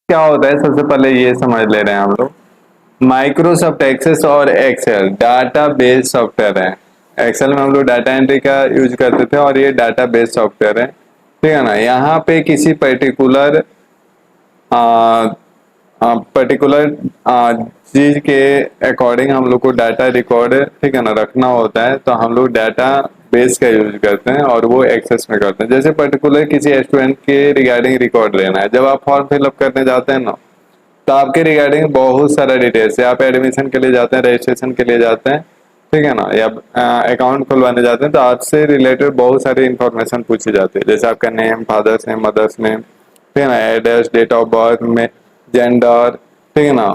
क्या होता है, सबसे पहले ये समझ ले रहे हैं हम लोग। माइक्रोसॉफ्ट एक्सेस और एक्सेल डाटा बेस सॉफ्टवेयर है। एक्सेल में हम लोग डाटा एंट्री का यूज करते थे और ये डाटा बेस सॉफ्टवेयर है, ठीक है ना। यहाँ पे किसी पर्टिकुलर पर्टिकुलर चीज के अकॉर्डिंग हम लोग को डाटा रिकॉर्ड, ठीक है ना, रखना होता है, तो हम लोग डाटा बेस का यूज करते हैं और वो एक्सेस में करते हैं। जैसे पर्टिकुलर किसी स्टूडेंट के रिगार्डिंग रिकॉर्ड लेना है, जब आप फॉर्म फिलअप करने जाते हैं ना, तो आपके रिगार्डिंग बहुत सारा डिटेल्स है। आप एडमिशन के लिए जाते हैं, रजिस्ट्रेशन के लिए जाते हैं, ठीक है ना, या अकाउंट खुलवाने जाते हैं, तो आपसे रिलेटेड बहुत सारी इंफॉर्मेशन पूछी जाती है। जैसे आपका name, father's name, mother's name, ठीक है ना, एड्रेस, डेट ऑफ बर्थ में, जेंडर, ठीक है ना,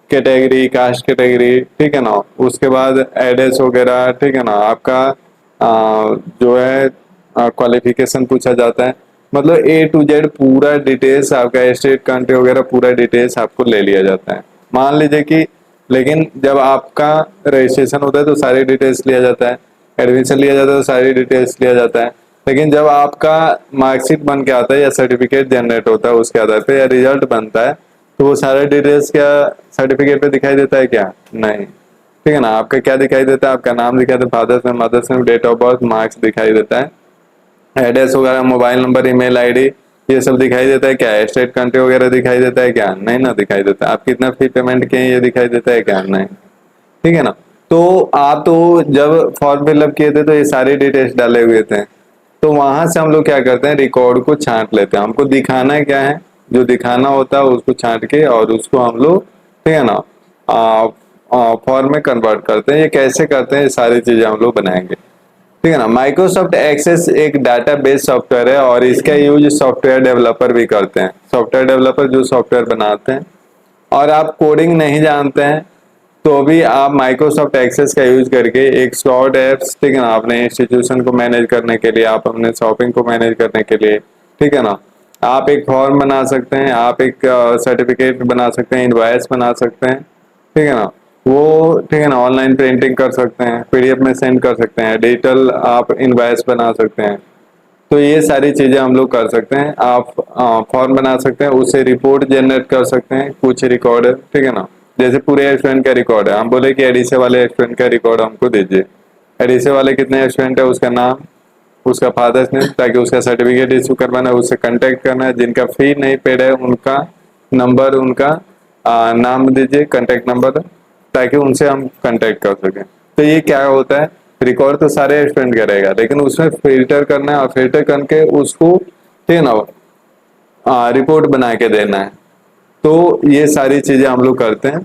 कैटेगरी, कास्ट कैटेगरी, ठीक है ना, उसके बाद एड्रेस वगैरह, ठीक है ना, आपका जो है क्वालिफिकेशन पूछा जाता है। मतलब ए टू जेड पूरा डिटेल्स, आपका स्टेट, कंट्री वगैरह पूरा डिटेल्स आपको ले लिया जाता है। मान लीजिए कि, लेकिन जब आपका रजिस्ट्रेशन होता है तो सारी डिटेल्स लिया जाता है, एडमिशन लिया जाता है तो सारी डिटेल्स लिया जाता है। लेकिन जब आपका मार्कशीट बन के आता है या सर्टिफिकेट जनरेट होता है उसके आधार पे, या रिजल्ट बनता है, तो वो सारे डिटेल्स क्या सर्टिफिकेट पे दिखाई देता है? क्या नहीं, ठीक है ना। आपका क्या दिखाई देता है? आपका नाम दिखाई देता है, father's name, mother's name, date of birth, marks दिखाई देता है, एड्रेस वगैरह, मोबाइल नंबर, ईमेल आईडी, ये सब दिखाई देता है। क्या स्टेट, कंट्री वगैरह दिखाई देता है? क्या नहीं ना दिखाई देता। आप कितना फी पेमेंट किए ये दिखाई देता है? क्या नहीं, ठीक है ना। तो आप तो जब फॉर्म फिलअप किए थे तो ये सारे डिटेल्स डाले हुए थे, तो वहां से हम लोग क्या करते हैं, रिकॉर्ड को छांट लेते हैं। हमको दिखाना है क्या है, जो दिखाना होता है उसको छांट के और उसको हम लोग, ठीक है ना, फॉर्म में कन्वर्ट करते हैं। ये कैसे करते हैं, ये सारी चीजें हम लोग बनाएंगे, ठीक है ना। माइक्रोसॉफ्ट एक्सेस एक डाटाबेस सॉफ्टवेयर है और इसका यूज सॉफ्टवेयर डेवलपर भी करते हैं। सॉफ्टवेयर डेवलपर जो सॉफ्टवेयर बनाते हैं, और आप कोडिंग नहीं जानते हैं तो भी आप माइक्रोसॉफ्ट एक्सेस का यूज करके एक शॉर्ट एप्स, ठीक है ना, अपने इंस्टीट्यूशन को मैनेज करने के लिए, आप अपने शॉपिंग को मैनेज करने के लिए, ठीक है ना, आप एक फॉर्म बना सकते हैं, आप एक सर्टिफिकेट बना सकते हैं, इनवॉइस बना सकते हैं, ठीक है ना, वो, ठीक है ना, ऑनलाइन प्रिंटिंग कर सकते हैं, पीडीएफ में सेंड कर सकते हैं, डिजिटल आप इनवॉइस बना सकते हैं। तो ये सारी चीजें हम लोग कर सकते हैं। आप फॉर्म बना सकते हैं, उससे रिपोर्ट जनरेट कर सकते हैं, कुछ रिकॉर्ड, ठीक है ना। जैसे पूरे स्टूडेंट का रिकॉर्ड है, हम बोले कि एडिसे वाले स्टूडेंट का रिकॉर्ड हमको दीजिए। एडिसे वाले कितने स्टूडेंट है, उसका नाम, उसका फादर्स नेम, ताकि उसका सर्टिफिकेट इशू करवाना है, उससे कांटेक्ट करना है। जिनका फी नहीं पेड है उनका नंबर, उनका नाम दीजिए, कांटेक्ट नंबर, ताकि उनसे हम कांटेक्ट कर सकें। तो ये क्या होता है, रिकॉर्ड तो सारे स्टूडेंट करेगा, लेकिन उसमें फिल्टर करना है और फिल्टर करके उसको, ठीक है ना, रिपोर्ट बना के देना है। तो ये सारी चीजें हम लोग करते हैं।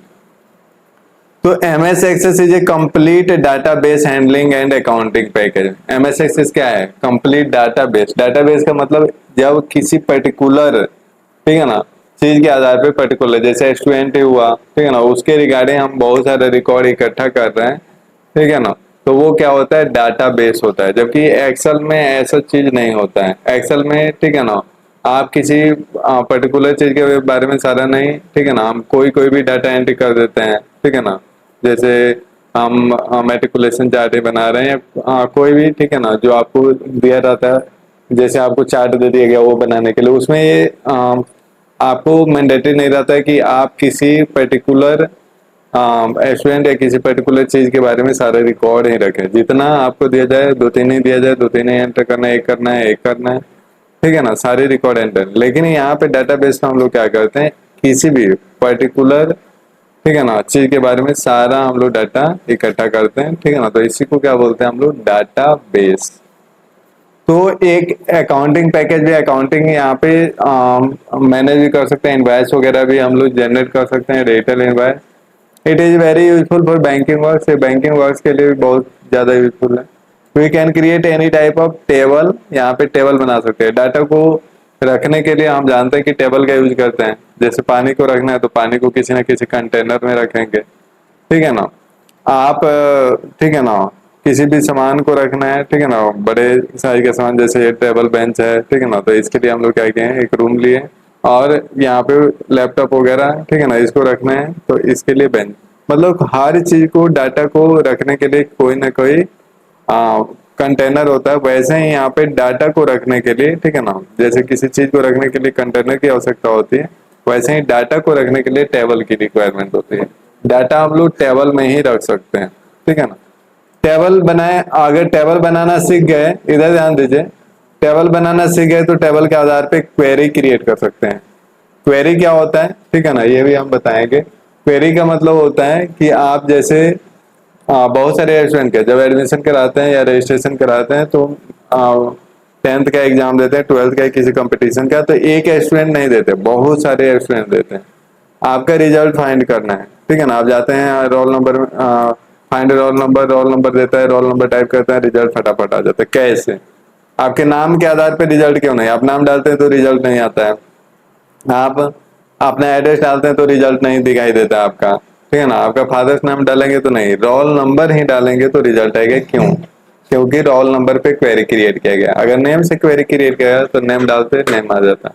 तो M S access is a complete database handling and accounting package. M S access क्या है? Complete database. डाटाबेस का मतलब जब किसी पर्टिकुलर, ठीक है ना, चीज के आधार पे पर्टिकुलर, जैसे स्टूडेंट हुआ, ठीक है ना, उसके रिगार्डिंग हम बहुत सारे रिकॉर्ड इकट्ठा कर रहे हैं, ठीक है ना, तो वो क्या होता है, डाटाबेस होता है। जबकि एक्सेल में ऐसा चीज नहीं होता है। एक्सेल में, ठीक है ना, आप किसी पर्टिकुलर चीज के बारे में सारा नहीं, ठीक है ना, हम कोई कोई भी डाटा एंट्री कर देते हैं, ठीक है ना। जैसे हम मेट्रिकुलेशन चार्ट ही बना रहे हैं, कोई भी, ठीक है ना, जो आपको दिया जाता है, जैसे आपको चार्ट दे दिया गया वो बनाने के लिए, उसमें ये आपको मैंडेटरी नहीं रहता है कि आप किसी पर्टिकुलर स्टूडेंट या किसी पर्टिकुलर चीज के बारे में सारे रिकॉर्ड ही रखें। जितना आपको दिया जाए, दो तीन ही दिया जाए, दो तीन ही एंटर करना है, एक करना है, एक करना है, ठीक है ना, सारे रिकॉर्ड एंटर। लेकिन यहाँ पे डाटाबेस में हम लोग क्या करते हैं, किसी भी पर्टिकुलर, ठीक है ना, चीज के बारे में सारा हम लोग डाटा इकट्ठा करते हैं, ठीक है ना। तो इसी को क्या बोलते हैं हम लोग, डाटा बेस। तो एक अकाउंटिंग पैकेज भी, अकाउंटिंग यहाँ पे मैनेज भी कर सकते हैं, इनवॉइस वगैरह भी हम लोग जनरेट कर सकते हैं, digital invoice. It is very useful for banking work. Banking work के लिए भी बहुत ज्यादा यूजफुल है। We can create any type of table. यहाँ पे टेबल बना सकते हैं। डाटा को रखने के लिए हम जानते हैं कि टेबल का यूज करते हैं। जैसे पानी को रखना है तो पानी को किसी न किसी कंटेनर में रखेंगे, ठीक है ना। आप ठीक है ना, किसी भी सामान को रखना है, ठीक है ना, बड़े साइज का सामान, जैसे ये टेबल बेंच है, ठीक है ना, तो इसके लिए हम लोग क्या किए हैं, एक रूम लिए और यहाँ पे लैपटॉप वगैरह, ठीक है ना, इसको रखना है तो इसके लिए बेंच। मतलब हर चीज को, डाटा को रखने के लिए कोई ना कोई कंटेनर होता है। वैसे ही यहाँ पे डाटा को रखने के लिए, ठीक है ना, जैसे किसी चीज को रखने के लिए कंटेनर की आवश्यकता होती है, वैसे ही डाटा को रखने के लिए टेबल की रिक्वायरमेंट होती है। डाटा हम लोग टेबल में ही रख सकते हैं, ठीक है ना। टेबल बनाए, अगर टेबल बनाना सीख गए, इधर ध्यान दीजिए, टेबल बनाना सीख गए तो टेबल के आधार पे क्वेरी क्रिएट कर सकते हैं। क्वेरी क्या होता है, ठीक है ना, ये भी हम बताएंगे। क्वेरी का मतलब होता है कि आप जैसे बहुत सारे स्टूडेंट के जब एडमिशन कराते हैं या रजिस्ट्रेशन कराते हैं तो 10th का एग्जाम देते हैं, 12th का किसी कंपटीशन का, तो एक स्टूडेंट नहीं देते, बहुत सारे स्टूडेंट देते हैं। आपका रिजल्ट फाइंड करना है, ठीक है ना। आप जाते हैं roll number, find roll number देता है, रोल नंबर टाइप करते हैं, रिजल्ट फटाफट आ जाता है। कैसे? आपके नाम के आधार पर रिजल्ट क्यों नहीं? आप नाम डालते हैं तो रिजल्ट नहीं आता है, आप अपना एड्रेस डालते हैं तो रिजल्ट नहीं दिखाई देता आपका, ठीक है ना। आपका फादर्स नाम डालेंगे तो नहीं, रोल नंबर ही डालेंगे तो रिजल्ट आएगा। क्यों? क्योंकि रोल नंबर पे क्वेरी क्रिएट किया गया। अगर नेम से क्वेरी क्रिएट किया गया तो नेम डालते नेम आ जाता,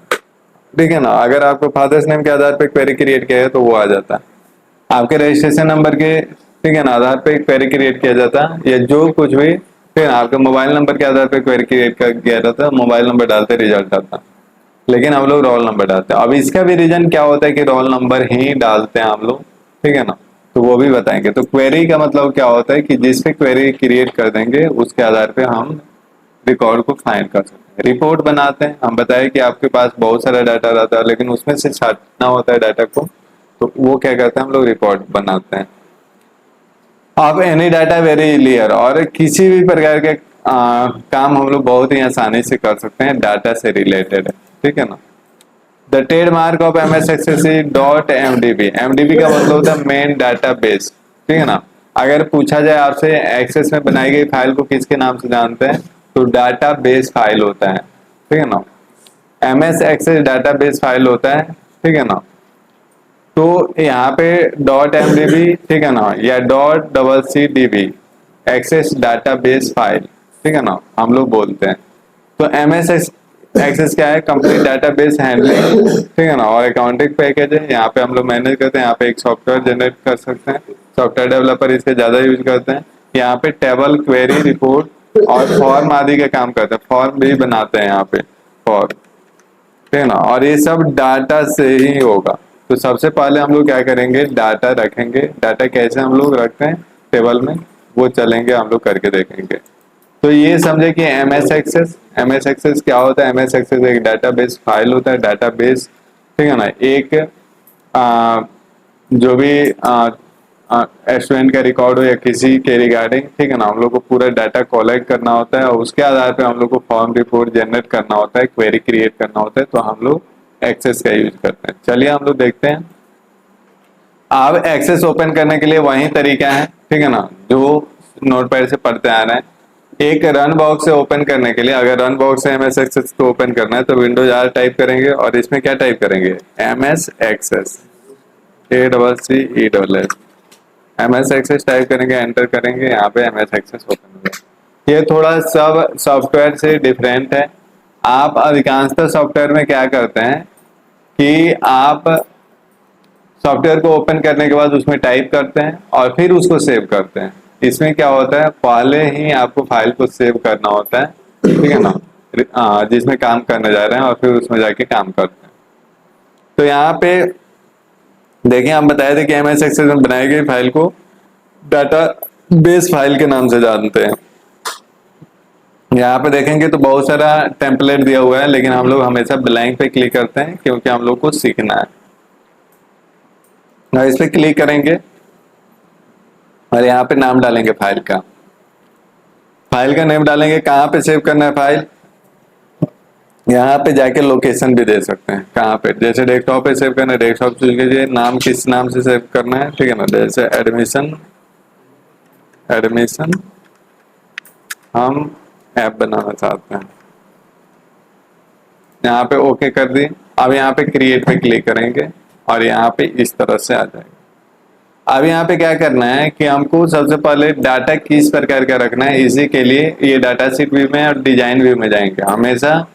ठीक है ना। अगर आपको फादर्स नेम के आधार पे क्वेरी क्रिएट किया है तो वो आ जाता। आपके रजिस्ट्रेशन नंबर के, ठीक है ना, आधार पे क्वेरी क्रिएट किया जाता, या जो कुछ भी, फिर आपके मोबाइल नंबर के आधार पे क्वेरी क्रिएट किया जाता, मोबाइल नंबर डालते रिजल्ट आता। लेकिन हम लोग रोल नंबर डालते हैं। अब इसका भी रीजन क्या होता है कि रोल नंबर ही डालते हैं हम लोग, ठीक है ना, तो वो भी बताएंगे। तो क्वेरी का मतलब क्या होता है कि जिस पे क्वेरी क्रिएट कर देंगे उसके आधार पे हम रिकॉर्ड को फाइंड कर सकते हैं। रिपोर्ट बनाते हैं, हम बताए कि आपके पास बहुत सारा डाटा रहता है लेकिन उसमें से छांटना होता है डाटा को, तो वो क्या करते हैं, हम लोग रिपोर्ट बनाते हैं। अब एनी डाटा वेरी क्लियर, और किसी भी प्रकार के काम हम लोग बहुत ही आसानी से कर सकते हैं डाटा से रिलेटेड, ठीक है ना। The trademark of MS access is .mdb। MDB का मतलब होता है मेन डाटा बेस, ठीक है ना। अगर पूछा जाए आपसे एक्सेस में बनाई गई फाइल को किसके नाम से जानते हैं, तो डाटा बेस फाइल होता है, ठीक है ना। MS access data base file होता है, ठीक है ना। तो यहाँ पे .mdb, ठीक है ना, या .CCDB access data base file, ठीक है ना, हम लोग बोलते हैं। तो MS एक्सेस क्या है, कंप्लीट डाटाबेस हैंडलिंग, ठीक है ना, और अकाउंटिंग पैकेज है। यहाँ पे हम लोग मैनेज करते हैं, यहाँ पे एक सॉफ्टवेयर जनरेट कर सकते हैं, सॉफ्टवेयर डेवलपर इसके ज्यादा यूज करते हैं। यहाँ पे टेबल, क्वेरी, रिपोर्ट और फॉर्म आदि का काम करते हैं, फॉर्म भी बनाते हैं यहाँ पे, फॉर्म, ठीक है ना। और ये सब डाटा से ही होगा। तो सबसे पहले हम लोग क्या करेंगे, डाटा रखेंगे। डाटा कैसे हम लोग रखते हैं टेबल में, वो चलेंगे हम लोग करके देखेंगे। तो ये समझे कि MS एक्सेस क्या होता है। MS एक्सेस एक डाटाबेस फाइल होता है, डाटाबेस, ठीक है ना। एक जो भी स्टूडेंट का रिकॉर्ड हो या किसी के रिगार्डिंग, ठीक है ना, हम लोग को पूरा डाटा कलेक्ट करना होता है और उसके आधार पे हम लोग को फॉर्म रिपोर्ट जनरेट करना होता है, क्वेरी क्रिएट करना होता है। तो हम लोग एक्सेस का यूज करते हैं। चलिए हम लोग देखते हैं। अब एक्सेस ओपन करने के लिए वही तरीका है, ठीक है ना, जो नोटपैड से पढ़ते आ रहे हैं। एक रन बॉक्स से ओपन करने के लिए, अगर रन बॉक्स से MS एक्सेस को ओपन करना है तो विंडोज R टाइप करेंगे और इसमें क्या टाइप करेंगे, MS access, ACCESS, MS access type करेंगे, एंटर करेंगे, यहाँ पे MS एक्सेस ओपन हो गया। ये थोड़ा सब सॉफ्टवेयर से डिफरेंट है। आप अधिकांशतः सॉफ्टवेयर में क्या करते हैं कि आप सॉफ्टवेयर को ओपन करने के बाद उसमें टाइप करते हैं और फिर उसको सेव करते हैं। इसमें क्या होता है, पहले ही आपको फाइल को सेव करना होता है, ठीक है ना, जिसमें काम करने जा रहे हैं, और फिर उसमें जाके काम करते हैं। तो यहाँ पे देखिए, हम बताए थे कि MS एक्सेस में बनाई गई फाइल को डाटा बेस फाइल के नाम से जानते हैं। यहाँ पे देखेंगे तो बहुत सारा टेम्पलेट दिया हुआ है, लेकिन हम लोग हमेशा ब्लैंक पे क्लिक करते हैं क्योंकि हम लोग को सीखना है। इस पे क्लिक करेंगे और यहाँ पे नाम डालेंगे फाइल का, फाइल का नेम डालेंगे। कहाँ पे सेव करना है फाइल, यहाँ पे जाके लोकेशन भी दे सकते हैं कहाँ पे, जैसे डेस्कटॉप पे सेव करना है, डेस्कटॉप चूज कीजिए। नाम किस नाम से सेव करना है, ठीक है ना, जैसे एडमिशन हम ऐप बनाना चाहते हैं, यहाँ पे ओके कर दी। अब यहाँ पे क्रिएट पे क्लिक करेंगे और यहाँ पे इस तरह से आ जाएगा। अब यहाँ पे क्या करना है कि हमको सबसे पहले डाटा किस प्रकार का रखना है, इसी के लिए ये डाटा शीट व्यू में और डिजाइन व्यू में जाएंगे। हमेशा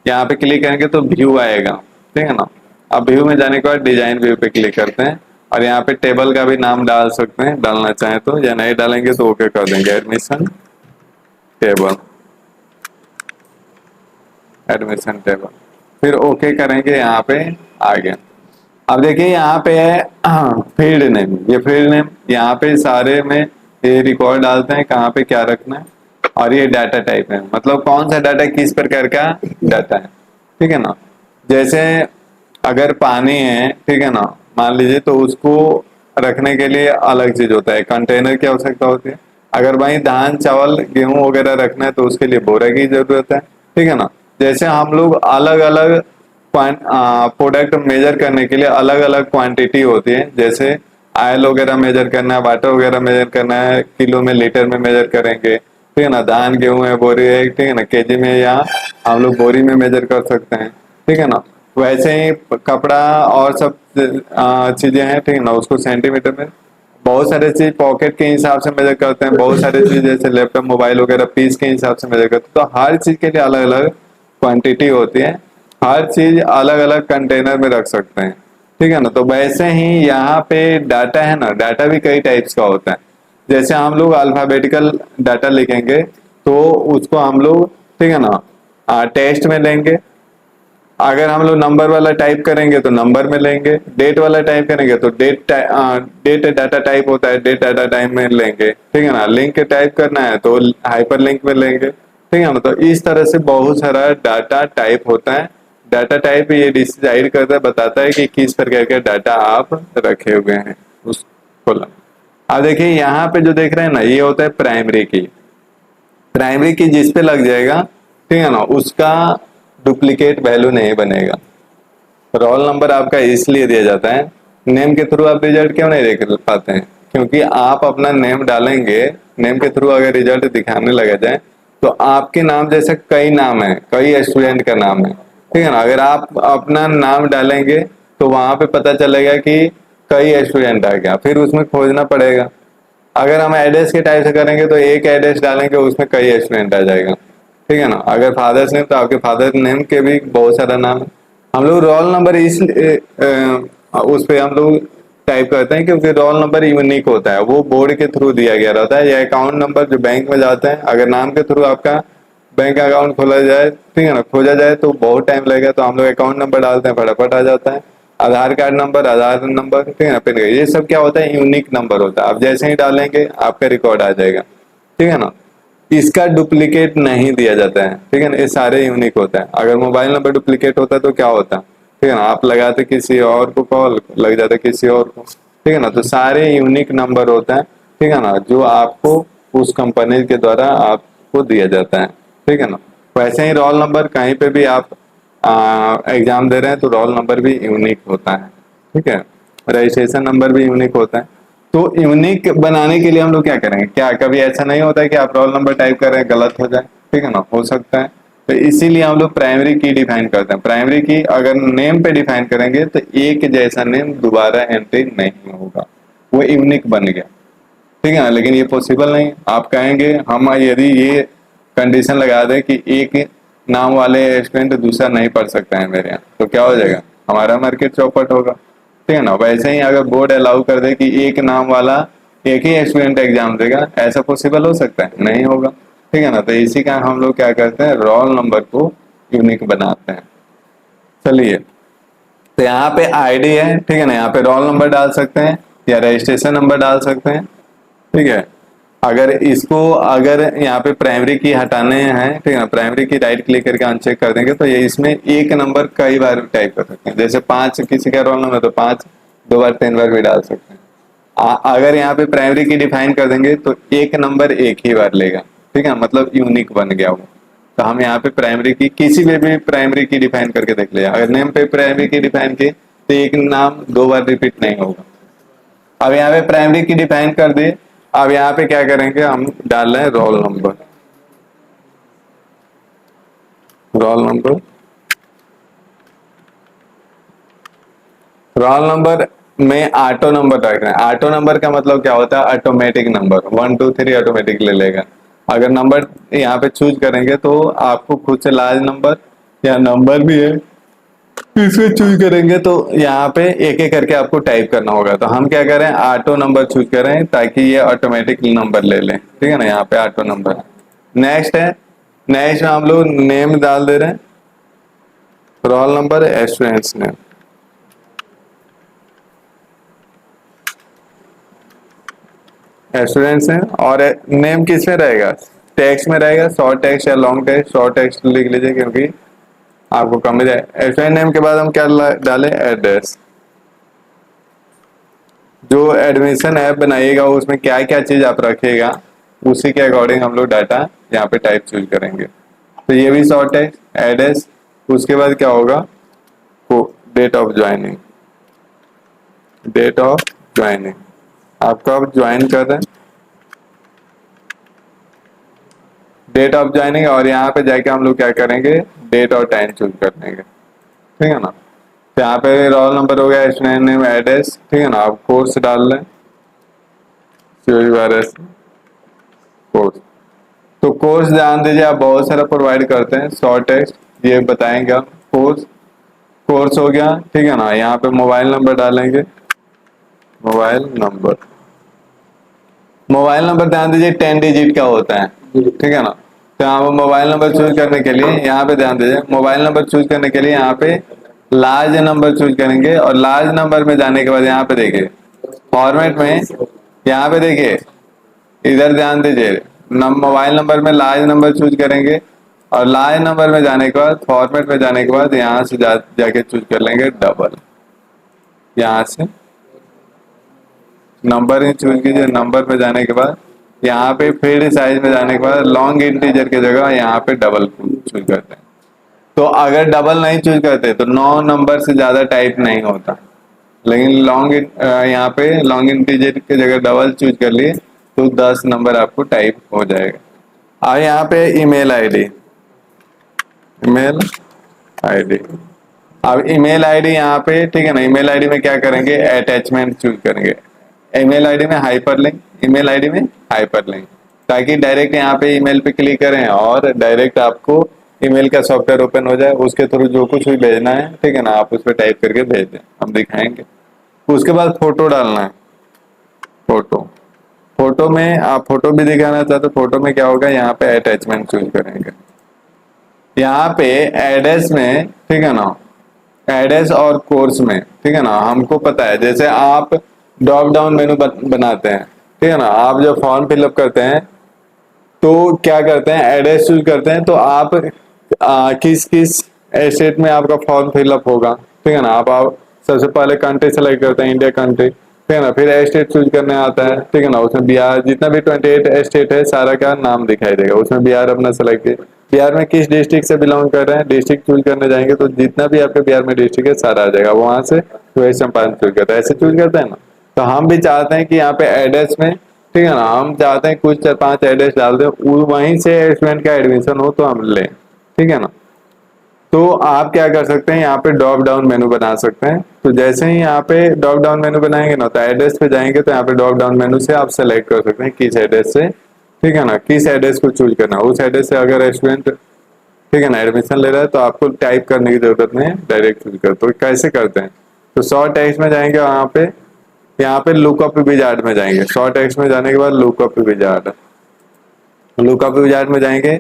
यहाँ पे क्लिक करेंगे तो व्यू आएगा, ठीक है ना। अब व्यू में जाने के बाद डिजाइन व्यू पे क्लिक करते हैं और यहाँ पे टेबल का भी नाम डाल सकते हैं, डालना चाहें तो, या नहीं डालेंगे तो ओके कर देंगे, एडमिशन टेबल, फिर ओके करेंगे। यहाँ पे आ गया। अब देखिए यहाँ पे है फील्ड नेम, ये फील्ड नेम यहाँ पे सारे में ये रिकॉर्ड डालते हैं कहाँ पे क्या रखना है। और ये डाटा टाइप है, मतलब कौन सा डाटा किस प्रकार का डाटा है, ठीक है ना। जैसे अगर पानी है, ठीक है ना, मान लीजिए, तो उसको रखने के लिए अलग चीज होता है, कंटेनर की आवश्यकता होती है। अगर वहीं धान चावल गेहूं वगैरह रखना है तो उसके लिए बोरा की जरूरत है, ठीक है ना। जैसे हम लोग अलग अलग प्रोडक्ट मेजर करने के लिए अलग अलग क्वांटिटी होती है, जैसे आयल वगैरह मेजर करना है, वाटर वगैरह मेजर करना है, किलो में लीटर में मेजर करेंगे, ठीक है ना। धान गेहूं है, बोरी है, ठीक है ना, केजी में, या हम लोग बोरी में मेजर कर सकते हैं, ठीक है ना। वैसे ही कपड़ा और सब चीजें हैं, ठीक है ना, उसको सेंटीमीटर में। बहुत सारे चीज पॉकेट के हिसाब से मेजर करते हैं, बहुत सारे चीज जैसे लैपटॉप मोबाइल वगैरह पीस के हिसाब से मेजर करते हैं। तो हर चीज के लिए अलग अलग क्वांटिटी होती है, हर चीज अलग अलग कंटेनर में रख सकते हैं, ठीक है ना। तो वैसे ही यहाँ पे डाटा है ना, डाटा भी कई टाइप्स का होता है। जैसे हम लोग अल्फाबेटिकल डाटा लिखेंगे तो उसको हम लोग, ठीक है ना, टेक्स्ट में लेंगे। अगर हम लोग नंबर वाला टाइप करेंगे तो नंबर में लेंगे, डेट वाला टाइप करेंगे तो डेट डाटा टाइप होता है, डेट डाटा टाइप में लेंगे, ठीक है ना। लिंक टाइप करना है तो हाइपर लिंक में लेंगे, ठीक है ना। तो इस तरह से बहुत सारा डाटा टाइप होता है। डाटा टाइप ये डिसाइड करता है, बताता है कि किस प्रकार का डाटा आप रखे हुए हैं उस कॉलम। अब देखिए यहाँ पे जो देख रहे हैं ना, ये होता है प्राइमरी की। प्राइमरी की जिस पे लग जाएगा, ठीक है ना, उसका डुप्लीकेट वैल्यू नहीं बनेगा। रोल नंबर आपका इसलिए दिया जाता है, नेम के थ्रू आप रिजल्ट क्यों नहीं देख पाते हैं, क्योंकि आप अपना नेम डालेंगे, नेम के थ्रू अगर रिजल्ट दिखाने लगा जाए तो आपके नाम जैसे कई नाम है, कई स्टूडेंट का नाम है, ठीक है ना। अगर आप अपना नाम डालेंगे तो वहां पे पता चलेगा कि कई स्टूडेंट आ गया, फिर उसमें खोजना पड़ेगा। अगर हम एड्रेस के टाइप से करेंगे तो एक एड्रेस डालेंगे, उसमें कई स्टूडेंट आ जाएगा, ठीक है ना। अगर फादर्स नेम तो आपके फादर नेम के भी बहुत सारा नाम है। हम लोग रोल नंबर इस उस पे हम लोग टाइप करते हैं क्योंकि रोल नंबर यूनिक होता है, वो बोर्ड के थ्रू दिया गया रहता है, या अकाउंट नंबर जो बैंक में जाते हैं। अगर नाम के थ्रू आपका बैंक अकाउंट खोला जाए, ठीक है ना, खोजा जाए तो बहुत टाइम लगेगा, तो हम लोग अकाउंट नंबर डालते हैं, फटाफट आ जाता है। आधार कार्ड नंबर, आधार नंबर, ठीक है ना, पिन, ये सब क्या होता है, यूनिक नंबर होता है। आप जैसे ही डालेंगे आपका रिकॉर्ड आ जाएगा, ठीक है ना। इसका डुप्लीकेट नहीं दिया जाता है, ठीक है ना, ये सारे यूनिक होता है। अगर मोबाइल नंबर डुप्लीकेट होता तो क्या होता, ठीक है ना, आप लगाते किसी और को कॉल, लग जाता किसी और को, ठीक है ना। तो सारे यूनिक नंबर होता है, ठीक है ना, जो आपको उस कंपनी के द्वारा आपको दिया जाता है, ठीक है ना। वैसे ही रोल नंबर कहीं पे भी आप एग्जाम दे रहे हैं तो रोल नंबर भी यूनिक होता है, ठीक है। रजिस्ट्रेशन नंबर भी यूनिक होता है। तो यूनिक बनाने के लिए हम लोग क्या करेंगे, क्या कभी ऐसा नहीं होता है कि आप रोल नंबर टाइप कर रहे हैं गलत हो जाए, ठीक है ना, हो सकता है। तो इसीलिए हम लोग प्राइमरी की डिफाइन करते हैं। प्राइमरी की अगर नेम पे डिफाइन करेंगे तो एक जैसा नेम दोबारा एंट्री नहीं होगा, वो यूनिक बन गया, ठीक है ना। लेकिन ये पॉसिबल नहीं, आप कहेंगे हम यदि ये कंडीशन लगा दें कि एक नाम वाले स्टूडेंट दूसरा नहीं पढ़ सकता है मेरे यहाँ, तो क्या हो जाएगा, हमारा मार्केट चौपट होगा, ठीक है ना। वैसे ही अगर बोर्ड अलाउ कर दे कि एक नाम वाला एक ही स्टूडेंट एग्जाम देगा, ऐसा पॉसिबल हो सकता है, नहीं होगा, ठीक है ना। तो इसी का हम लोग क्या करते हैं, रोल नंबर को यूनिक बनाते हैं। चलिए, तो यहाँ पे आईडी है, ठीक है ना, यहाँ पे रोल नंबर डाल सकते हैं या रजिस्ट्रेशन नंबर डाल सकते हैं, ठीक है। अगर इसको अगर यहाँ पे प्राइमरी की हटाने हैं, ठीक है ना, प्राइमरी की राइट क्लिक करके अनचेक कर देंगे तो ये इसमें एक नंबर कई बार टाइप कर सकते हैं। जैसे 5 किसी का रोल नंबर तो 5 2 बार 3 बार भी डाल सकते हैं। अगर यहाँ पे प्राइमरी की डिफाइन कर देंगे तो एक नंबर एक ही बार लेगा, ठीक है, मतलब यूनिक बन गया वो। तो हम यहाँ पे प्राइमरी की किसी में भी प्राइमरी की डिफाइन करके देख लिया, अगर नेम पे प्राइमरी की डिफाइन की तो एक नाम 2 बार रिपीट नहीं होगा। अब यहाँ पे प्राइमरी की डिफाइन कर दी, अब यहाँ पे क्या करेंगे, हम डाल रहे हैं roll number. Roll number, roll number में ऑटो नंबर रख रहे हैं। ऑटो नंबर का मतलब क्या होता है, ऑटोमेटिक नंबर, 1 2 3 ऑटोमेटिक ले लेगा। अगर नंबर यहाँ पे चूज करेंगे तो आपको खुद से लार्ज नंबर या नंबर भी है, इसमें चूज करेंगे तो यहाँ पे एक एक करके आपको टाइप करना होगा। तो हम क्या करें, ऑटो नंबर चूज करें ताकि ये ऑटोमेटिक नंबर ले लें, ठीक है ना। यहाँ पे ऑटो नंबर है। नेक्स्ट है, नेक्स्ट में हम लोग नेम डाल दे रहे हैं, roll number, students name, students हैं। और नेम किस में रहेगा, टेक्स्ट में रहेगा, शॉर्ट टेक्स्ट या लॉन्ग टेक्स्ट, शॉर्ट टेक्स्ट लिख लीजिए क्योंकि आपको कम ही जाए। स्टूडेंट नेम के बाद हम क्या डालें, एड्रेस। जो एडमिशन ऐप बनाइएगा उसमें क्या क्या चीज आप रखिएगा उसी के अकॉर्डिंग हम लोग डाटा यहाँ पे टाइप चूज करेंगे। तो ये भी शॉर्ट है, एड्रेस। उसके बाद क्या होगा, date of joining, date of joining आप कब ज्वाइन कर रहे हैं, डेट ऑफ ज्वाइनिंग। और यहाँ पे जाके हम लोग क्या करेंगे, डेट और टाइम चूज कर लेंगे, ठीक है ना। तो यहाँ पे रोल नंबर हो गया, स्टूडेंट नेम, एड्रेस, ठीक है ना। आप कोर्स डाल लें, कोर्स। तो कोर्स ध्यान दीजिए, आप बहुत सारा प्रोवाइड करते हैं, शॉर्ट टेक्स्ट ये बताएंगे हम। कोर्स, कोर्स हो गया, ठीक है ना। यहाँ पे मोबाइल नंबर डालेंगे, मोबाइल नंबर, मोबाइल नंबर ध्यान दीजिए 10 डिजिट का होता है, ठीक है ना। तो यहाँ पर मोबाइल नंबर चूज करने के लिए यहाँ पे ध्यान दीजिए, मोबाइल नंबर चूज करने के लिए यहाँ पे लार्ज नंबर चूज करेंगे। और लार्ज नंबर में जाने के बाद यहाँ पे देखिए फॉर्मेट में, यहाँ पे देखिए इधर ध्यान दीजिए, मोबाइल नंबर में लार्ज नंबर चूज करेंगे। और लार्ज नंबर में जाने के बाद फॉर्मेट में जाने के बाद यहाँ से जाके चूज कर लेंगे डबल। यहाँ से नंबर ही चूज कीजिए, नंबर पे जाने के बाद यहाँ पे फील्ड साइज में जाने के बाद लॉन्ग इंटीजर की जगह यहाँ पे डबल चूज करते हैं। तो अगर डबल नहीं चूज करते तो 9 नंबर से ज्यादा टाइप नहीं होता, लेकिन लॉन्ग यहाँ पे लॉन्ग इंटीजर की जगह डबल चूज कर लिए तो 10 नंबर आपको टाइप हो जाएगा। और यहाँ पे ईमेल आईडी, ईमेल आईडी, अब ईमेल आईडी यहाँ पे, ठीक है ना। ईमेल आईडी में क्या करेंगे, अटैचमेंट चूज करेंगे। ईमेल आईडी में हाइपरलिंक, ईमेल आईडी में हाइपरलिंक, ताकि डायरेक्ट यहाँ पे ईमेल पे क्लिक करें और डायरेक्ट आपको ईमेल का सॉफ्टवेयर ओपन हो जाए। उसके थ्रू जो कुछ भी भेजना है, ठीक है ना, आप उस पर टाइप करके भेज दें, हम दिखाएंगे। उसके बाद फोटो डालना है, फोटो। फोटो में आप फोटो भी दिखाना चाहते हो, फोटो में क्या होगा, यहाँ पे अटैचमेंट चूज करेंगे। यहाँ पे एड्रेस में, ठीक है ना, एड्रेस और कोर्स में, ठीक है ना, हमको पता है जैसे आप ड्रॉप डाउन मेनू बनाते हैं, ठीक है ना। आप जब फॉर्म फिलअप करते हैं तो क्या करते हैं, एड्रेस चूज करते हैं। तो आप किस किस स्टेट में आपका फॉर्म फिलअप होगा, ठीक है ना। आप सबसे पहले कंट्री सेलेक्ट करते हैं, इंडिया कंट्री, ठीक है ना। फिर स्टेट चूज करने आता है, ठीक है ना। उसमें बिहार, जितना भी 28 स्टेट है सारा का नाम दिखाई देगा, उसमें बिहार अपना सेलेक्ट किया। बिहार में किस डिस्ट्रिक्ट से बिलोंग कर रहे हैं, डिस्ट्रिक्ट चूज करने जाएंगे तो जितना भी आपके बिहार में डिस्ट्रिक्ट है सारा आ जाएगा। वहां से वेस्ट चंपारण चूज करता है, ऐसे चूज करते हैं ना। तो हम भी चाहते हैं कि यहाँ पे एड्रेस में, ठीक है ना, हम चाहते हैं कुछ 4-5 एड्रेस डाल दें, वहीं से स्टूडेंट का एडमिशन हो तो हम लें, ठीक है ना। तो आप क्या कर सकते हैं, यहाँ पे ड्रॉप डाउन मेनू बना सकते हैं। तो जैसे ही यहाँ पे ड्रॉप डाउन मेनू बनाएंगे ना, तो एड्रेस पे जाएंगे तो यहाँ पे ड्रॉप डाउन मेनू से आप सेलेक्ट कर सकते हैं किस एड्रेस से, ठीक है ना, किस एड्रेस को चूज करना है। उस एड्रेस से अगर स्टूडेंट, ठीक है ना, एडमिशन ले रहा है तो आपको टाइप करने की जरूरत नहीं है, डायरेक्ट चूज कर। तो कैसे करते हैं, तो शॉर्ट टेक्स्ट में जाएंगे, यहाँ पे लुकअप विजार्ड में जाएंगे। शॉर्ट टेक्स्ट में जाने के बाद लुकअप विजार्ड, लुकअप विजार्ड में जाएंगे।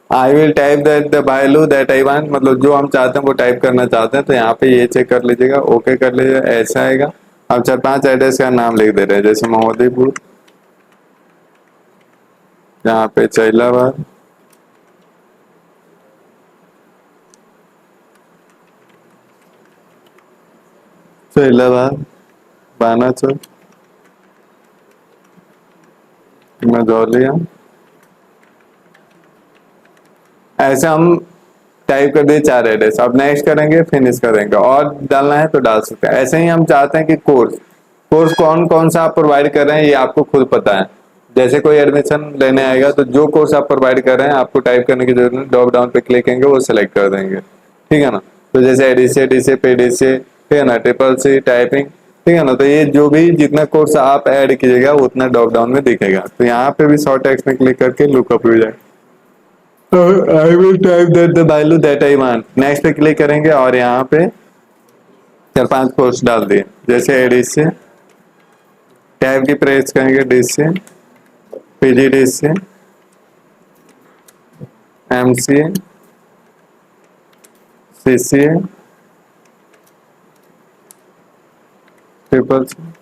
आई will type that the value that I want, मतलब जो हम चाहते हैं वो टाइप करना चाहते हैं। तो यहाँ पे ये चेक कर लीजिएगा, ओके कर लीजिएगा, ऐसा आएगा। अब 4-5 एड्रेस का नाम लिख दे रहे हैं, जैसे मोहद्दीपुर, यहाँ पे चैलाबाद, चैलाबाद, बानाचौर, मझौलिया, ऐसे हम टाइप कर दिए 4 एड्रेस। अब नेक्स्ट करेंगे, फिनिश करेंगे, और डालना है तो डाल सकते हैं। ऐसे ही हम चाहते हैं कि कोर्स, कोर्स कौन कौन सा आप प्रोवाइड कर रहे हैं ये आपको खुद पता है। जैसे कोई एडमिशन लेने आएगा तो जो कोर्स आप प्रोवाइड कर रहे हैं आपको टाइप करने की जरूरत नहीं, ड्रॉप डाउन पे क्लिक करेंगे वो सिलेक्ट कर देंगे, ठीक है ना। तो जैसे एडीसी, डीसी, पीडीसी, ठीक है ना, ट्रिपल सी, टाइपिंग, ठीक है ना। तो ये जो भी जितना कोर्स आप ऐड कीजिएगा उतना ड्रॉप डाउन में दिखेगा। तो यहाँ पे भी शॉर्ट टेक्स्ट में क्लिक करके लुकअप हो जाएगा। I will type that the value that I want, next पे क्लिक करेंगे और यहाँ पे 4-5 कोर्स डाल दिए, जैसे एडीसी, टैब की प्रेस करेंगे, DC, PGDC, MCA, CCA, triple C,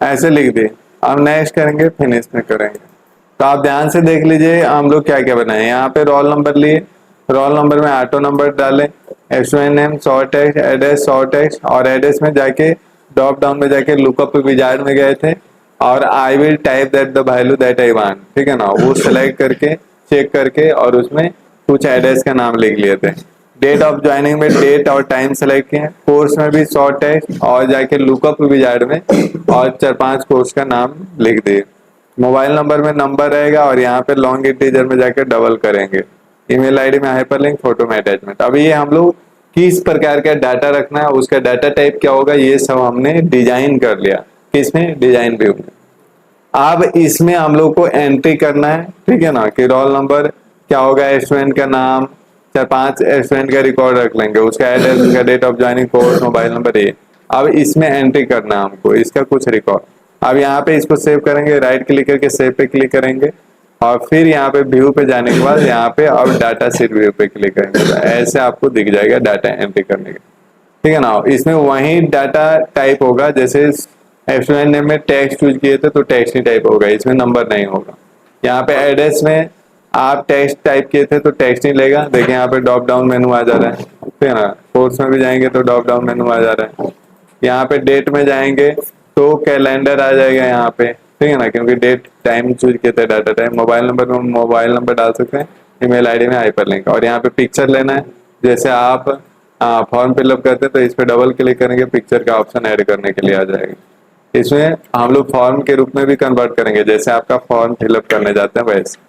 ऐसे लिख दिए। अब नेक्स्ट करेंगे, फिनिश में करेंगे। तो आप ध्यान से देख लीजिए हम लोग क्या क्या बनाए। यहाँ पे रोल नंबर लिए, रोल नंबर में ऑटो नंबर डालें, student name short text, address short text, और एड्रेस में जाके ड्रॉप डाउन में जाके लुकअप विजार्ड में गए थे और आई will type that the value that I want, ठीक है ना, वो सिलेक्ट करके चेक करके और उसमें कुछ एड्रेस का नाम लिख लिए थे। डेट ऑफ ज्वाइनिंग में डेट और टाइम सेलेक्ट किए, कोर्स में भी शॉर्ट टेक्स्ट और जाके लुकअप विजार्ड में और 4-5 कोर्स का नाम लिख दिए। मोबाइल नंबर में नंबर रहेगा और यहाँ पे लॉन्ग इंटीजर में जाकर डबल करेंगे। ईमेल आईडी में हाइपरलिंक, फोटो में अटैचमेंट। अभी ये हम लोग किस प्रकार का डाटा रखना है, उसका डाटा टाइप क्या होगा, ये सब हमने डिजाइन कर लिया। किसमें? डिजाइन व्यू में। अब इसमें हम लोग को एंट्री करना है, ठीक है ना, कि रोल नंबर क्या होगा, स्टूडेंट का नाम, 4-5 स्टूडेंट का रिकॉर्ड रख लेंगे, उसका एड्रेस, उसका date of joining, course, mobile number, ये। अब इसमें एंट्री करना है हमको, इसका कुछ रिकॉर्ड। अब यहाँ पे इसको सेव करेंगे, राइट क्लिक करके सेव पे क्लिक करेंगे और फिर यहाँ पे व्यू पे जाने के बाद यहाँ पे अब डाटा सीट व्यू पे क्लिक करेंगे, तो ऐसे आपको दिख जाएगा डाटा एंट्री करने के, ठीक है ना। इसमें वही डाटा टाइप होगा, जैसे स्टूडेंट नेम में टेक्स्ट यूज किए थे तो टेक्स्ट ही टाइप होगा, इसमें नंबर नहीं होगा। यहाँ पे एड्रेस में आप टेक्स्ट टाइप किए थे तो टेक्स्ट नहीं लेगा, देखिए यहाँ पे ड्रॉप डाउन मेनू आ जा रहा है, ठीक है ना। कोर्स में भी जाएंगे तो ड्रॉप डाउन मेनू आ जा रहा है। यहाँ पे डेट में जाएंगे तो कैलेंडर आ जाएगा यहाँ पे, ठीक है ना, क्योंकि डेट टाइम चूज किए थे, डाटा टाइम। मोबाइल नंबर में मोबाइल नंबर डाल सकते हैं, ईमेल आईडी में हाइपरलिंक। और यहाँ पे पिक्चर लेना है, जैसे आप फॉर्म फिलअप करते हैं तो इस पे डबल क्लिक करेंगे, पिक्चर का ऑप्शन ऐड करने के लिए आ जाएगा। इसमें हम लोग फॉर्म के रूप में भी कन्वर्ट करेंगे, जैसे आपका फॉर्म फिलअप करने जाते हैं वैसे।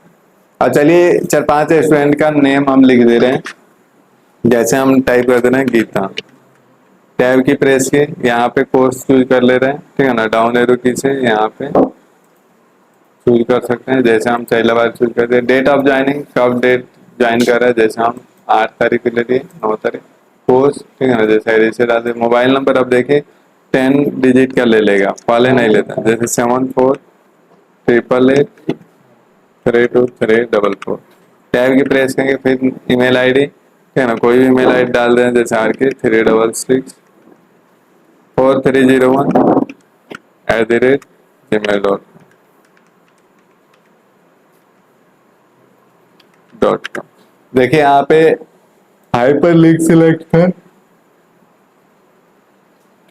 और चलिए 4-5 स्टूडेंट का नेम हम लिख दे रहे हैं, जैसे हम टाइप कर दे रहे हैं गीता, टैब की प्रेस की, यहाँ पे कोर्स चूज कर ले रहे हैं, ठीक है ना, डाउन एरो की से यहाँ पे चूज कर सकते हैं, जैसे हम पहला बार चूज करते हैं। डेट ऑफ ज्वाइनिंग, कब डेट ज्वाइन कर रहा है, जैसे हम 8 तारीख ले लिए, 9 तारीख। कोर्स, ठीक है ना, जैसे ऐसे डालते। मोबाइल नंबर अब देखिए 10 डिजिट का ले लेगा, पहले नहीं लेता, जैसे 7488832344। टैब की प्रेस करेंगे, फिर ईमेल आईडी, ठीक है ना, कोई भी ईमेल आईडी डाल दें, जैसे RK364301@gmail.com। देखिए यहाँ पे हाइपर लिंक सिलेक्ट है,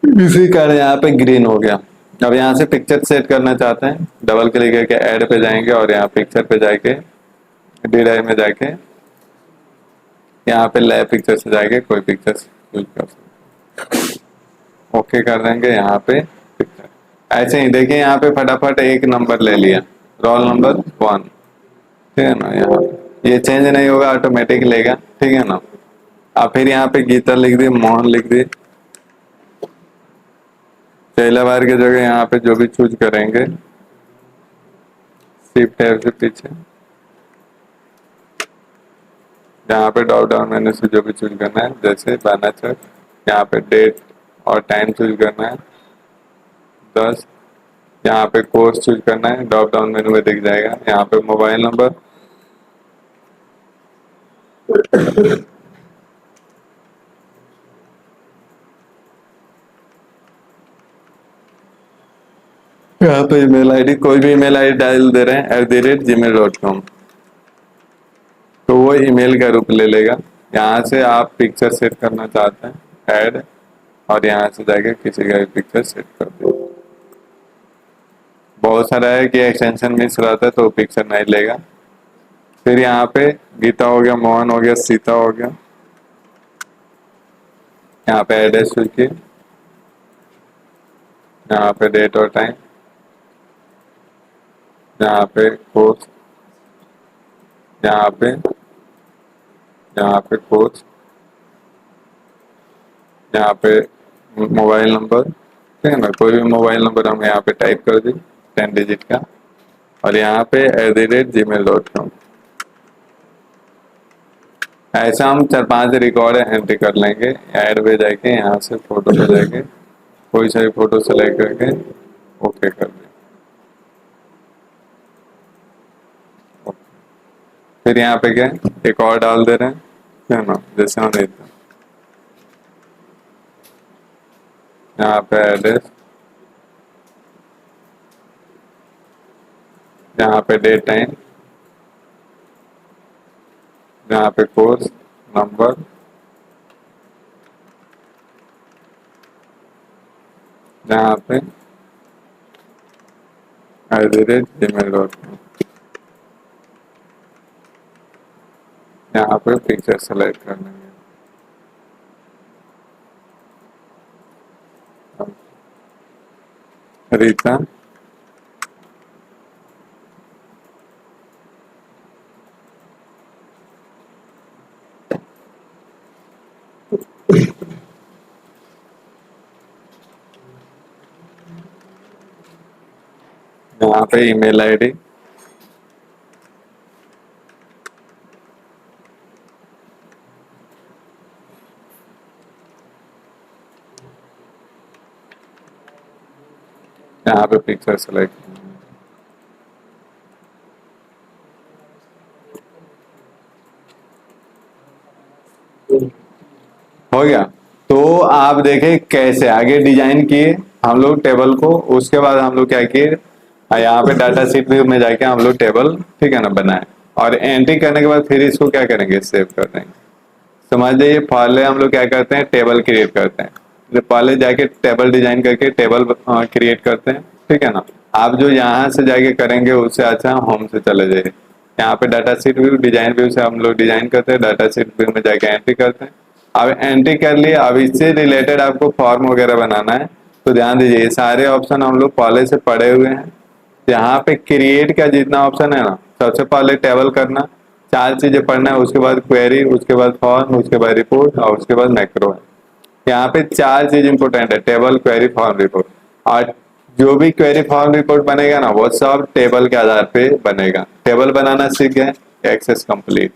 इसी कारण यहाँ पे ग्रीन हो गया। अब यहाँ से पिक्चर सेट करना चाहते हैं, डबल क्लिक करके ऐड पे जाएंगे और यहाँ पिक्चर पे जाके डी ड्राइव में जाके यहाँ पे लैब पिक्चर से जाके कोई पिक्चर यूज कर सकते, ओके कर देंगे यहाँ पे पिक्चर। ऐसे ही देखिए यहाँ पे फटाफट एक नंबर ले लिया, रोल नंबर 1, ठीक है ना। यहाँ ये चेंज नहीं होगा, ऑटोमेटिक लेगा, ठीक है ना। अब फिर यहाँ पे गीता लिख दी, मोहन लिख दी। पहला बार की जगह यहाँ पे जो भी चूज करेंगे, शिफ्ट टैब से पीछे यहाँ पे ड्रॉप डाउन मेन्यू से जो भी चूज करना है, जैसे बैनर, यहाँ पे डेट और टाइम चूज करना है 10। यहाँ पे कोर्स चूज करना है, ड्रॉप डाउन मेनू में दिख जाएगा। यहाँ पे मोबाइल नंबर, यहाँ पे ईमेल आईडी, कोई भी ईमेल आईडी डाल दे रहे हैं @gmail.com, तो वो ईमेल का रूप ले लेगा। यहाँ से आप पिक्चर सेट करना चाहते हैं, ऐड, और यहाँ से जाके किसी का भी पिक्चर सेट कर दो। बहुत सारा है कि एक्सटेंशन मिस रहता है तो पिक्चर नहीं लेगा। फिर यहाँ पे गीता हो गया, मोहन हो गया, सीता हो गया। यहाँ पे एड्रेस की, यहाँ पे डेट और टाइम, यहाँ पे कोर्स, यहाँ पे कोर्स, यहाँ पे मोबाइल नंबर, ठीक है ना, कोई भी मोबाइल नंबर हम यहाँ पे टाइप कर दी 10 डिजिट का, और यहाँ पे @gmail.com। ऐसा हम 4-5 रिकॉर्ड एंट्री कर लेंगे। ऐड पे जाके यहाँ से फोटो पे जाके कोई सा भी फोटो सेलेक्ट करके ओके कर दें। फिर यहाँ पे क्या एक और डाल दे रहे हैं, है ना, जैसे हम देते हैं यहाँ पे एड्रेस, यहाँ पे डेट टाइम, यहाँ पे कोर्स नंबर, यहाँ पे @gmail.com, यहाँ पे पिक्चर सेलेक्ट कर लेंगे। रीता, यहाँ पे ईमेल आईडी, यहाँ पे पिक्चर सेलेक्ट, हो गया। तो आप देखें कैसे आगे डिजाइन किए हम लोग टेबल को, उसके बाद हम लोग क्या किए, यहाँ पे डाटा शीट व्यू में जाके हम लोग टेबल, ठीक है ना, बनाए, और एंट्री करने के बाद फिर इसको क्या करेंगे, सेव कर देंगे। समझ जाइए, पहले हम लोग क्या करते हैं, टेबल क्रिएट करते हैं, तो पहले जाके टेबल डिजाइन करके टेबल क्रिएट करते हैं, ठीक है ना। आप जो यहाँ से जाके करेंगे उससे अच्छा होम से चले जाइए। यहाँ पे data sheet view, design view से हम लोग डिजाइन करते हैं, डाटा शीट व्यू में जाके एंट्री करते हैं। अब एंट्री कर लिए, अब इससे रिलेटेड आपको फॉर्म वगैरह बनाना है, तो ध्यान दीजिए सारे ऑप्शन हम लोग पहले से पढ़े हुए हैं। यहाँ पे क्रिएट का जितना ऑप्शन है ना, सबसे पहले टेबल करना, 4 चीजें पढ़ना है, उसके बाद क्वेरी, उसके बाद फॉर्म, उसके बाद रिपोर्ट और उसके बाद मैक्रो है। यहाँ पे 4 चीज इंपोर्टेंट है, टेबल, क्वेरी, फॉर्म, रिपोर्ट। और जो भी क्वेरी, फॉर्म, रिपोर्ट बनेगा ना, वो सब टेबल के आधार पे बनेगा। टेबल बनाना सीख गए, access complete.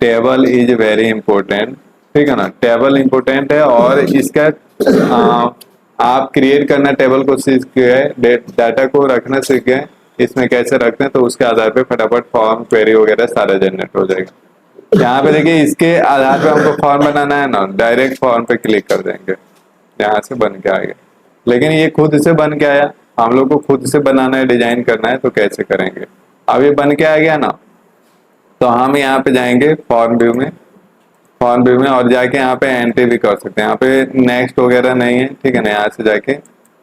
Table is very important, ठीक है ना, टेबल इंपॉर्टेंट है। और इसका आप क्रिएट करना टेबल को सीख गए, डाटा को रखना सीख गए, इसमें कैसे रखते हैं, तो उसके आधार पे फटाफट फॉर्म, क्वेरी वगैरह सारा जनरेट हो जाएगा। यहाँ पे देखिए, इसके आधार पे हमको फॉर्म बनाना है ना, डायरेक्ट फॉर्म पे क्लिक कर देंगे, यहाँ से बन के आ गया। लेकिन ये खुद से बन के आया, हम लोग को खुद से बनाना है, डिजाइन करना है, तो कैसे करेंगे। अब ये बन के आ गया ना, तो हम यहाँ पे जाएंगे फॉर्म व्यू में, फॉर्म व्यू में, और जाके यहाँ पे एंट्री भी कर सकते हैं। यहाँ पे नेक्स्ट वगैरह नहीं है, ठीक है ना, यहाँ से जाके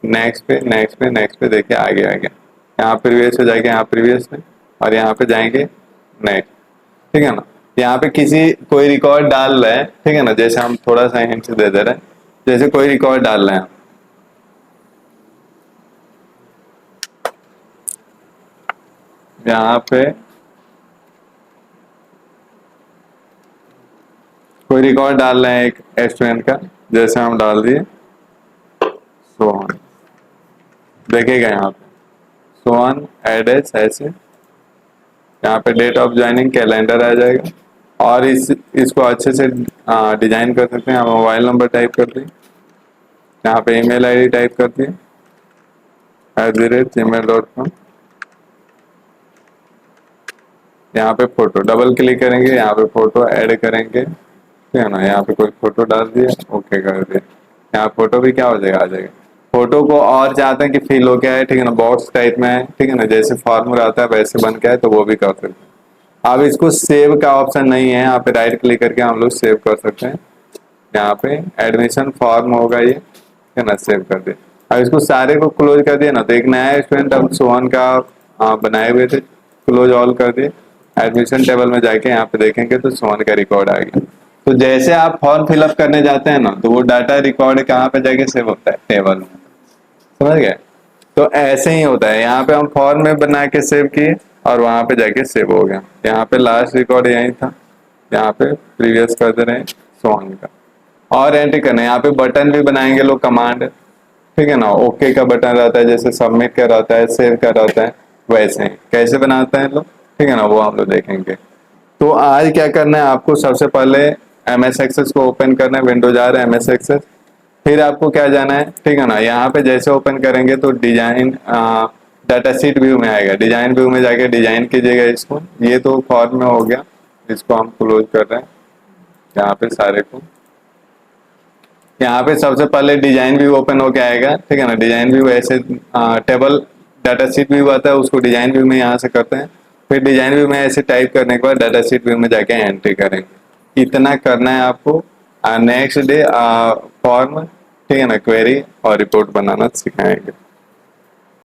नेक्स्ट पे, नेक्स्ट पे, नेक्स्ट पे, देखिए आगे आ गया। यहाँ प्रीवियस से जाके यहाँ प्रीवियस में, और यहाँ पे जाएंगे नेक्स्ट, ठीक है ना। यहाँ पे किसी कोई रिकॉर्ड डाल रहे हैं, ठीक है ना, जैसे हम थोड़ा सा हिंट दे दे रहे हैं, जैसे कोई रिकॉर्ड डाल रहे हैं, यहाँ पे कोई रिकॉर्ड डाल रहे हैं एक स्टूडेंट का, जैसे हम डाल दिए सोहन, देखेगा यहाँ पे सोहन एड्रेस ऐसे, यहाँ पे डेट ऑफ ज्वाइनिंग कैलेंडर आ जाएगा। और इसको अच्छे से डिजाइन कर सकते हैं। हम मोबाइल नंबर टाइप कर दिए, यहाँ पे ईमेल आईडी टाइप कर दिए @gmail.com, यहाँ पे फोटो डबल क्लिक करेंगे, यहाँ पे फोटो ऐड करेंगे, ठीक है ना, यहाँ पे कोई फोटो डाल दिया, ओके कर दिया, यहाँ फोटो भी क्या हो जाएगा, आ जाएगा। फोटो को और चाहते हैं कि फिल हो गया है, ठीक है ना, बॉक्स टाइप में है, ठीक है ना, जैसे फॉर्मूला आता है वैसे बन के है, तो वो भी कर सकते हैं। अब इसको सेव का ऑप्शन नहीं है, यहाँ पे राइट क्लिक करके हम लोग सेव कर सकते हैं। यहाँ पे एडमिशन फॉर्म होगा ये, ठीक है ना, सेव कर दे। अब इसको सारे को क्लोज कर दिया ना, तो एक नया स्टूडेंट हम सोहन का बनाए हुए थे, क्लोज ऑल कर दिए। एडमिशन टेबल में जाके यहाँ पे देखेंगे तो सोहन का रिकॉर्ड आ गया। तो जैसे आप फॉर्म फिलअप करने जाते हैं ना, तो वो डाटा रिकॉर्ड कहाँ पे जाके सेव होता है, टेबल में, समझ गए। तो ऐसे ही होता है, यहाँ पे हम फॉर्म में बना के सेव किए और वहां पे जाके सेव हो गया। यहाँ पे लास्ट रिकॉर्ड यही था, यहाँ पे प्रीवियस कर दे रहे हैं सोहन का। और एंट्री करना है, यहाँ पे बटन भी बनाएंगे लोग, कमांड, ठीक है ना, ओके का बटन रहता है, जैसे सबमिट का रहता है, सेव का रहता है, वैसे ही कैसे बनाते हैं लोग, ठीक है ना, वो हम लोग देखेंगे। तो आज क्या करना है आपको, सबसे पहले MS एक्सेस को ओपन करना है, विंडोज आ रहा है MS एक्सेस, फिर आपको क्या जाना है, ठीक है ना, यहाँ पे जैसे ओपन करेंगे तो डिजाइन डाटा शीट व्यू में आएगा, डिजाइन व्यू में जाके डिजाइन कीजिएगा इसको। ये तो फॉर्म में हो गया, इसको हम क्लोज कर रहे हैं यहाँ पे सारे को। यहाँ पे सबसे पहले डिजाइन व्यू ओपन होके आएगा, ठीक है ना, डिजाइन व्यू ऐसे टेबल डाटा शीट व्यू आता है, उसको डिजाइन व्यू में यहाँ से करते हैं, फिर डिजाइन व्यू में ऐसे टाइप करने के बाद डाटा शीट व्यू में जाके एंट्री करेंगे। इतना करना है आपको। नेक्स्ट डे फॉर्म, ठीक है ना, क्वेरी और रिपोर्ट बनाना सिखाएंगे।